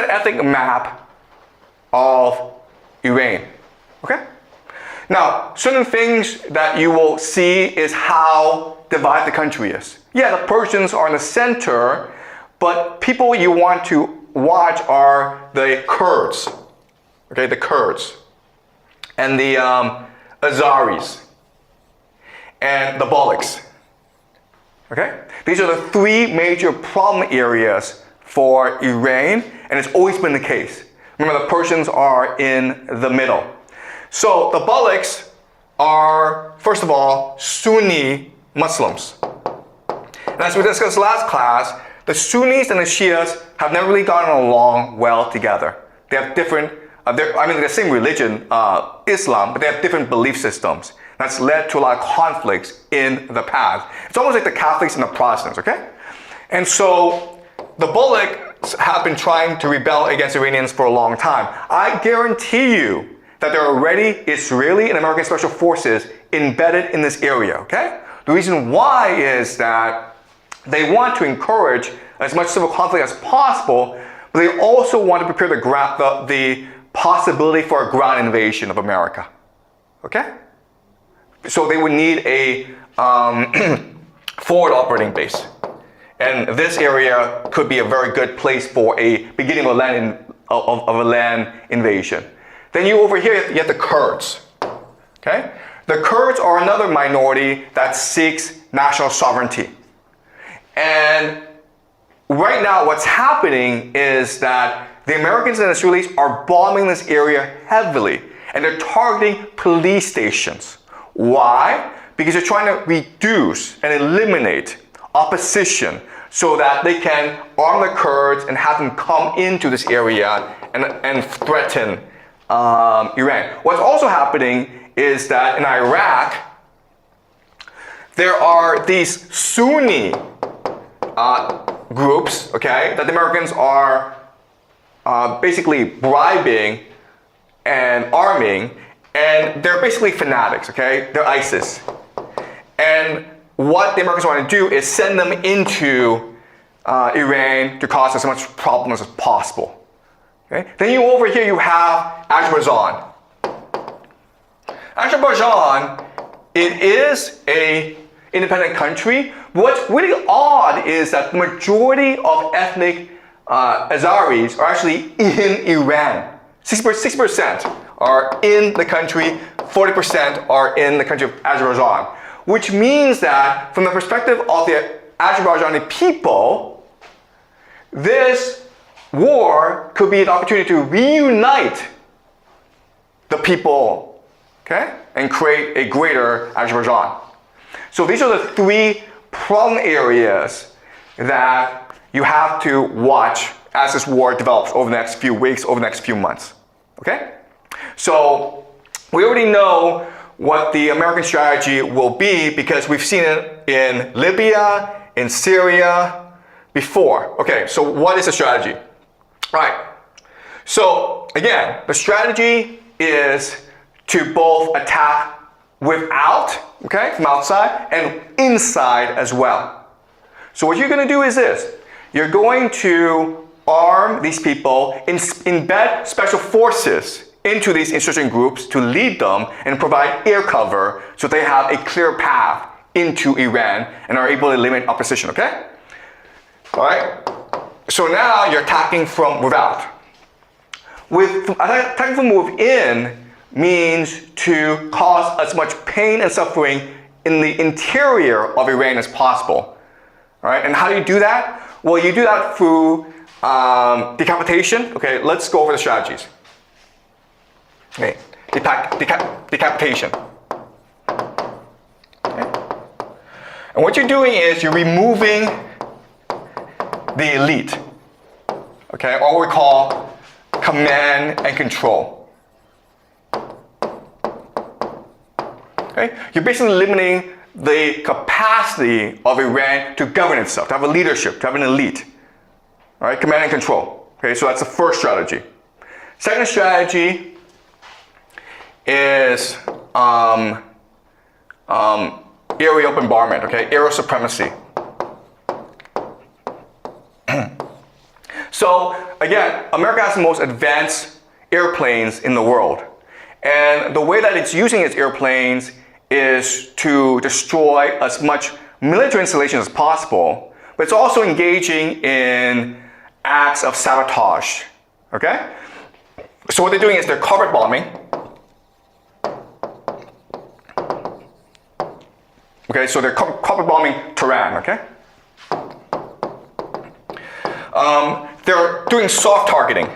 an ethnic map of Iran. Okay? Now, certain things that you will see is how divided the country is. Yeah, the Persians are in the center, but people you want to watch are the Kurds. Okay, the Kurds. And the Azaris. And the Balochs. Okay? These are the three major problem areas for Iran, and it's always been the case. Remember, the Persians are in the middle. So the Balochs are, first of all, Sunni Muslims. And as we discussed last class, the Sunnis and the Shias have never really gotten along well together. They have different, they're the same religion, Islam, but they have different belief systems. That's led to a lot of conflicts in the past. It's almost like the Catholics and the Protestants, okay? And so the Balochs have been trying to rebel against Iranians for a long time. I guarantee you that there are already Israeli and American special forces embedded in this area, okay? The reason why is that they want to encourage as much civil conflict as possible, but they also want to prepare the possibility for a ground invasion of America, okay? So they would need a forward operating base. And this area could be a very good place for a beginning of a land invasion. Then you over here, you have the Kurds. Okay? The Kurds are another minority that seeks national sovereignty. And right now what's happening is that the Americans and Israelis are bombing this area heavily. And they're targeting police stations. Why? Because they're trying to reduce and eliminate opposition so that they can arm the Kurds and have them come into this area and threaten Iran. What's also happening is that in Iraq, there are these Sunni groups, okay, that the Americans are basically bribing and arming, and they're basically fanatics, okay? They're ISIS. And what the Americans want to do is send them into Iran to cause as much problems as possible. Okay? Then you over here, you have Azerbaijan. Azerbaijan, it is an independent country. What's really odd is that the majority of ethnic Azaris are actually in Iran. 60% are in the country, 40% are in the country of Azerbaijan. Which means that from the perspective of the Azerbaijani people, this war could be an opportunity to reunite the people, okay, and create a greater Azerbaijan. So these are the three problem areas that you have to watch as this war develops over the next few weeks, over the next few months, okay? So we already know what the American strategy will be because we've seen it in Libya, in Syria before. Okay, so what is the strategy? Right. So again, the strategy is to both attack without, okay, from outside, and inside as well. So what you're going to do is this. You're going to arm these people, embed special forces into these insurgent groups to lead them and provide air cover so they have a clear path into Iran and are able to eliminate opposition, okay? All right? So now you're attacking from without. Attacking from within means to cause as much pain and suffering in the interior of Iran as possible. All right? And how do you do that? Well, you do that through decapitation. Okay, let's go over the strategies. Okay, decapitation. Okay. And what you're doing is you're removing the elite, okay, or what we call command and control. Okay, you're basically eliminating the capacity of Iran to govern itself, to have a leadership, to have an elite. All right, command and control. Okay, so that's the first strategy. Second strategy is aerial bombardment, okay, aerial supremacy. So So again, America has the most advanced airplanes in the world. And the way that it's using its airplanes is to destroy as much military installations as possible, but it's also engaging in acts of sabotage, okay? So what they're doing is they're carpet bombing. Okay, so they're carpet bombing Tehran, okay? They're doing soft targeting.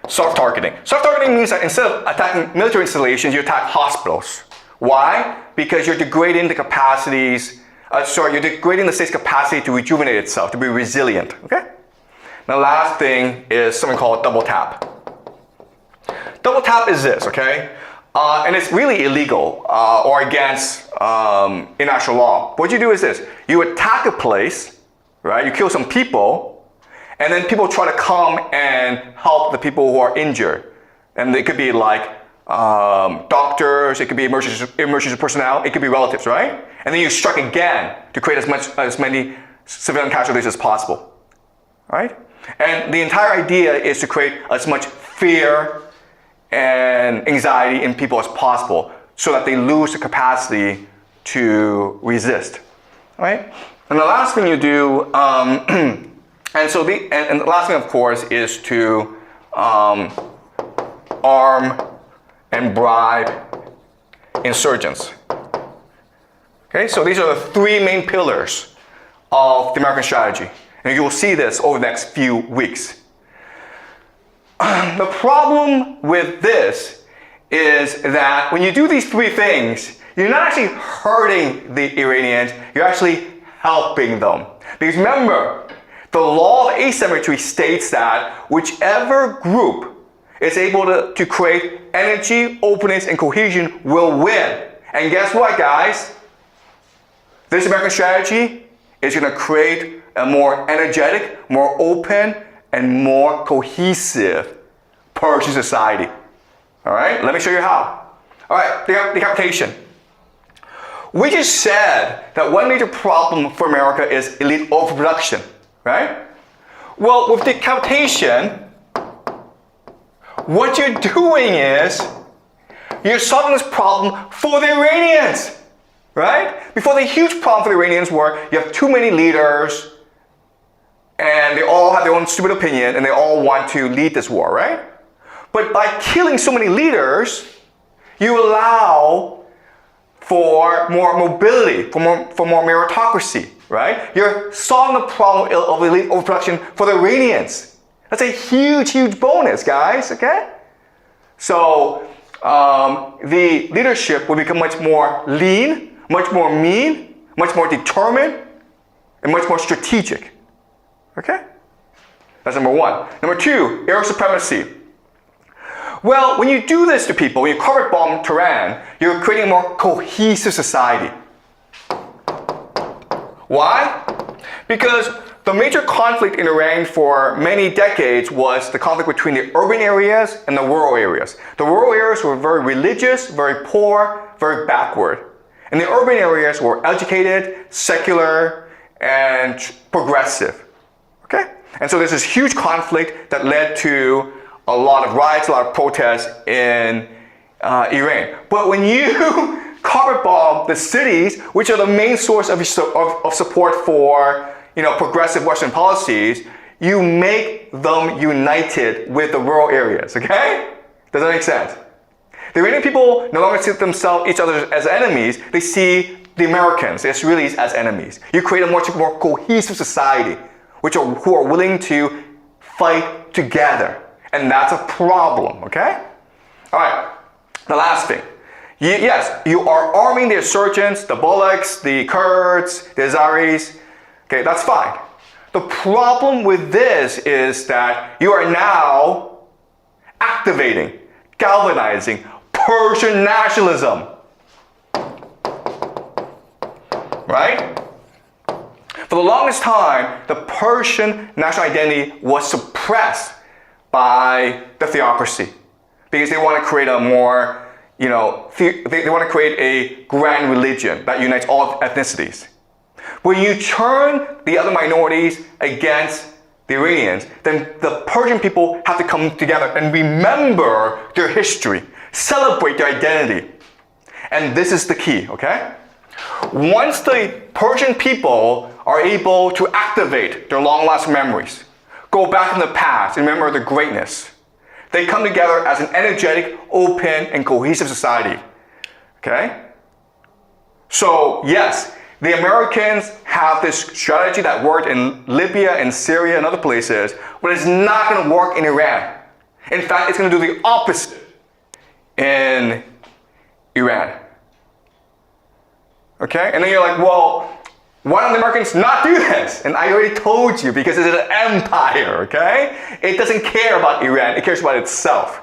Soft targeting. Soft targeting means that instead of attacking military installations, you attack hospitals. Why? Because you're degrading the capacities, you're degrading the state's capacity to rejuvenate itself, to be resilient, okay? The last thing is something called double tap. Double tap is this, okay? And it's really illegal or against international law. What you do is this. You attack a place, right? You kill some people, and then people try to come and help the people who are injured. And they could be like doctors, it could be emergency personnel, it could be relatives, right? And then you strike again to create as many civilian casualties as possible, right? And the entire idea is to create as much fear and anxiety in people as possible so that they lose the capacity to resist, right? And the last thing you do, and the last thing, of course, is to arm and bribe insurgents. Okay, so these are the three main pillars of the American strategy. And you will see this over the next few weeks. The problem with this is that when you do these three things, you're not actually hurting the Iranians, you're actually helping them. Because remember, the law of asymmetry states that whichever group is able to create energy, openness, and cohesion will win. And guess what, guys? This American strategy is going to create a more energetic, more open, and more cohesive Persian society. All right, let me show you how. All right, decapitation. We just said that one major problem for America is elite overproduction, right? Well, with decapitation, what you're doing is you're solving this problem for the Iranians, right? Before, the huge problem for the Iranians were you have too many leaders and they all have their own stupid opinion and they all want to lead this war, right? But by killing so many leaders, you allow for more mobility, for more meritocracy, right? You're solving the problem of elite overproduction for the Iranians. That's a huge, huge bonus, guys, okay? So the leadership will become much more lean, much more mean, much more determined, and much more strategic, okay? That's number one. Number two, air supremacy. Well, when you do this to people, when you carpet bomb Tehran, you're creating a more cohesive society. Why? Because the major conflict in Iran for many decades was the conflict between the urban areas and the rural areas. The rural areas were very religious, very poor, very backward. And the urban areas were educated, secular, and progressive. Okay? And so there's this huge conflict that led to a lot of riots, a lot of protests in Iran. But when you carpet bomb the cities, which are the main source of support for progressive Western policies, you make them united with the rural areas, okay? Does that make sense? The Iranian people no longer see each other as enemies, they see the Americans, the Israelis, as enemies. You create a much more cohesive society, who are willing to fight together. And that's a problem, okay? All right, the last thing. Yes, you are arming the insurgents, the Bullocks, the Kurds, the Azaris. Okay, that's fine. The problem with this is that you are now activating, galvanizing Persian nationalism. Right? For the longest time, the Persian national identity was suppressed by the theocracy, because they want to create a more, they want to create a grand religion that unites all ethnicities. When you turn the other minorities against the Iranians, then the Persian people have to come together and remember their history, celebrate their identity. And this is the key, okay? Once the Persian people are able to activate their long-lasting memories, go back in the past and remember their greatness, they come together as an energetic, open, and cohesive society, okay? So yes, the Americans have this strategy that worked in Libya and Syria and other places, but it's not going to work in Iran. In fact, it's going to do the opposite in Iran. Okay? And then you're like, well, why don't the Americans not do this? And I already told you, because it's an empire, okay? It doesn't care about Iran, it cares about itself.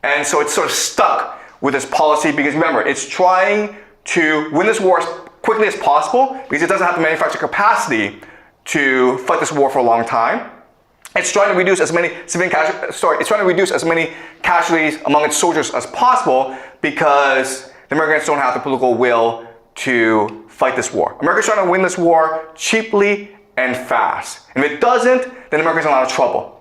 And so it's sort of stuck with this policy because remember, it's trying to win this war as quickly as possible because it doesn't have the manufacturing capacity to fight this war for a long time. It's trying to reduce as many casualties among its soldiers as possible because the Americans don't have the political will to fight this war. America's trying to win this war cheaply and fast. And if it doesn't, then America's in a lot of trouble.